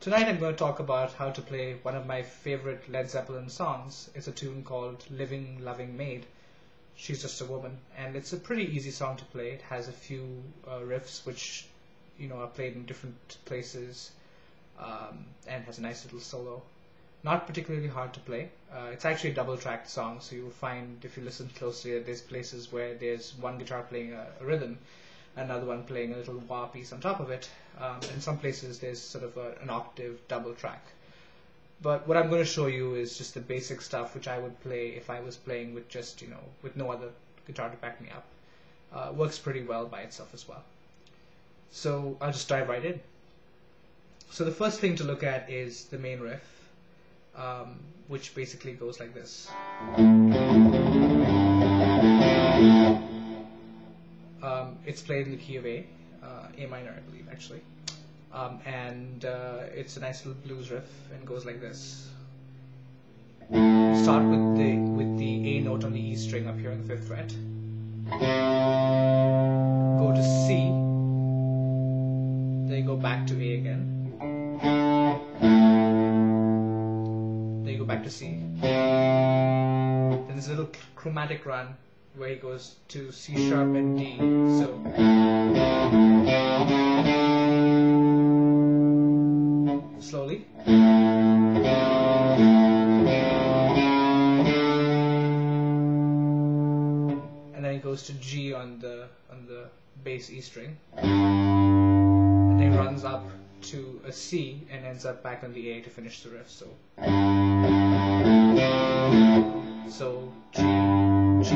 Tonight I'm going to talk about how to play one of my favorite Led Zeppelin songs. It's a tune called Loving Maid. She's just a woman, and it's a pretty easy song to play. It has a few riffs which are played in different places, and has a nice little solo. Not particularly hard to play. It's actually a double-tracked song, so you'll find if you listen closely that there's places where there's one guitar playing a rhythm, another one playing a little wah piece on top of it. In some places there's sort of an octave double track. But what I'm going to show you is just the basic stuff which I would play if I was playing with just, with no other guitar to back me up. Works pretty well by itself as well. So I'll just dive right in. So the first thing to look at is the main riff, which basically goes like this. It's played in the key of A minor, I believe, actually, and it's a nice little blues riff and goes like this. Start with the A note on the E string up here on the 5th fret. Go to C. Then you go back to A again. Then you go back to C. Then there's a little chromatic run where he goes to C sharp and D. So slowly. And then he goes to G on the bass E string. And then runs up to a C and ends up back on the A to finish the riff. So G, G,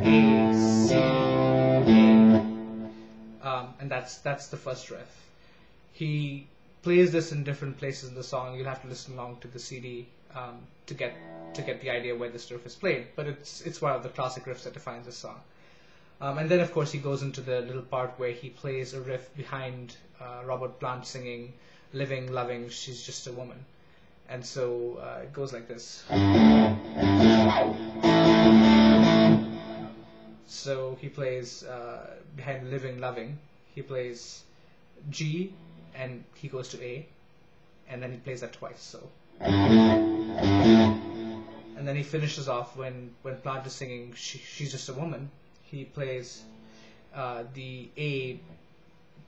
A, C, A, and that's the first riff. He plays this in different places in the song. You'll have to listen along to the CD to get the idea where this riff is played. But it's one of the classic riffs that defines this song. And then of course he goes into the little part where he plays a riff behind Robert Plant singing "Living, Loving, She's Just a Woman." And so it goes like this. So he plays behind "Living, Loving," he plays G, and he goes to A, and then he plays that twice. So, and then he finishes off when Plant is singing "She's Just a Woman." He plays the A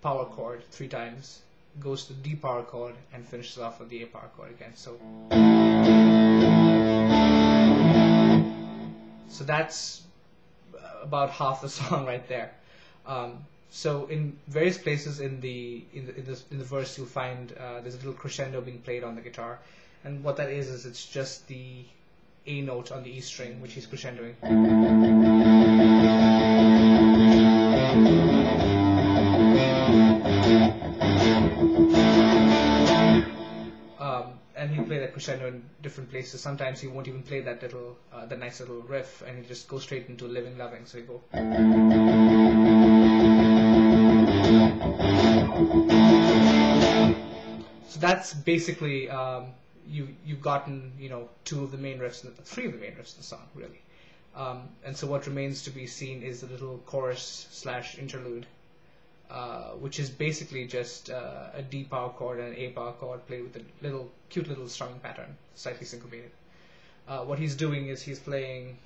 power chord 3 times, goes to the D power chord, and finishes off with the A power chord again. So that's about half the song right there. So in various places in the verse you'll find there's a little crescendo being played on the guitar, and what that is it's just the A note on the E string which he's crescendoing. And he'll play that crescendo in different places. Sometimes he won't even play that nice little riff, and he'll just go straight into "Living, Loving." So you go. So that's basically you've gotten 2 of the main riffs, 3 of the main riffs in the song really. And so what remains to be seen is the little chorus / interlude, which is basically just a D power chord and an A power chord played with a cute little strumming pattern, slightly syncopated. What he's doing is he's playing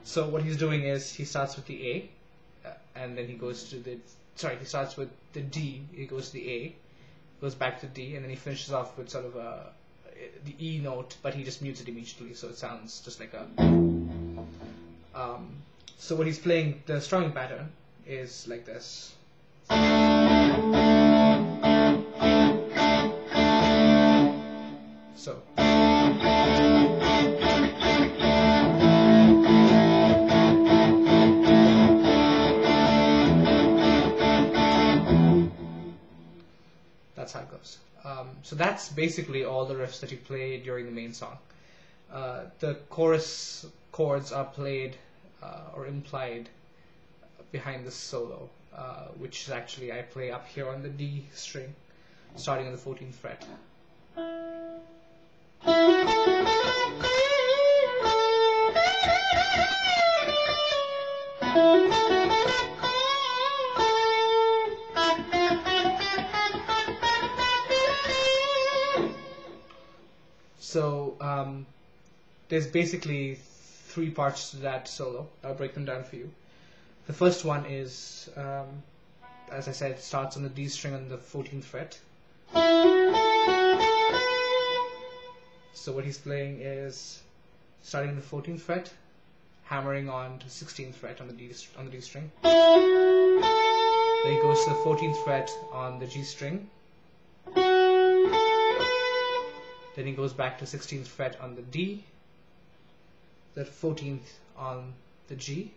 So what he's doing is he starts with the A, and then he goes to he starts with the D, he goes to the A, goes back to D, and then he finishes off with sort of the E note, but he just mutes it immediately, so it sounds just like a. So what he's playing, the strumming pattern is like this. So. That's how it goes. So that's basically all the riffs that you play during the main song. The chorus chords are played or implied behind the solo, which is actually I play up here on the D string, starting on the 14th fret. So there's basically three parts to that solo. I'll break them down for you. The first one is, as I said, it starts on the D string on the 14th fret. So what he's playing is starting on the 14th fret, hammering on to 16th fret on the D string. Then he goes to the 14th fret on the G string. Then he goes back to 16th fret on the D, the 14th on the G,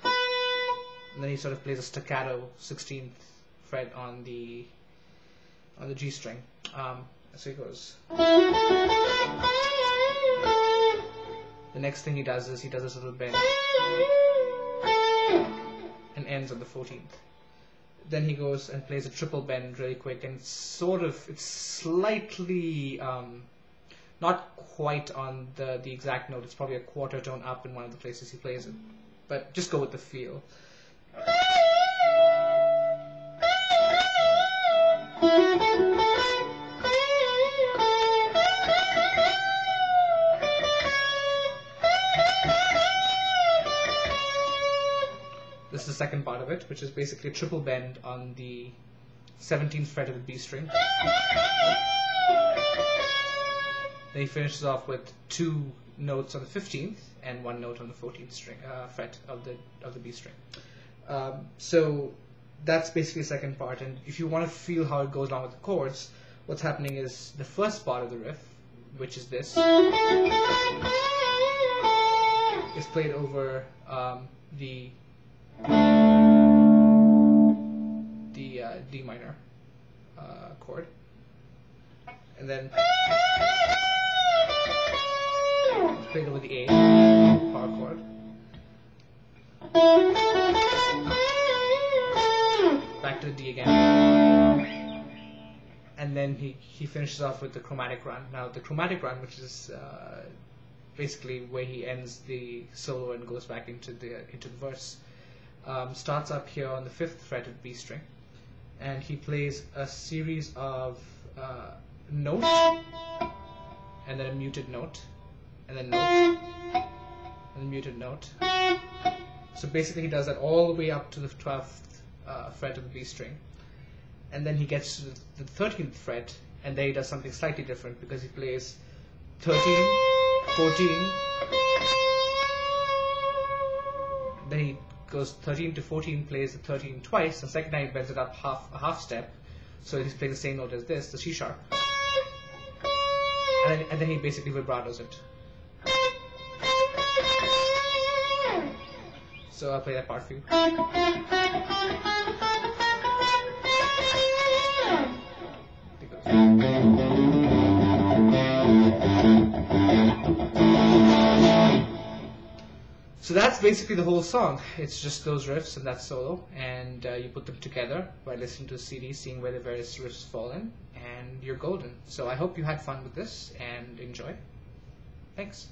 and then he sort of plays a staccato 16th fret on the G string. So he goes. The next thing he does is he does this little bend and ends on the 14th. Then he goes and plays a triple bend really quick, and it's slightly not quite on the exact note. It's probably a quarter tone up in one of the places he plays it, but just go with the feel. This is the second part of it, which is basically a triple bend on the 17th fret of the B string. Then he finishes off with two notes on the 15th and one note on the 14th fret of the B string. So that's basically the second part. And if you want to feel how it goes along with the chords, what's happening is the first part of the riff, which is this, is played over the D minor chord, and then it's played over the A power chord, back to the D again, and then he finishes off with the chromatic run. Now the chromatic run, which is basically where he ends the solo and goes back into the verse, starts up here on the 5th fret of B string, and he plays a series of notes, and then a muted note, and then note, and a muted note. So basically he does that all the way up to the 12th fret of the B string, and then he gets to the 13th fret, and there he does something slightly different, because he plays 13, 14, then he goes 13 to 14, plays the 13 twice. The second time he bends it up a half step, so he's playing the same note as this, the C sharp, and then he basically vibratos it. So I'll play that part for you. So that's basically the whole song. It's just those riffs and that solo, and you put them together by listening to the CD, seeing where the various riffs fall in, and you're golden. So I hope you had fun with this and enjoy. Thanks.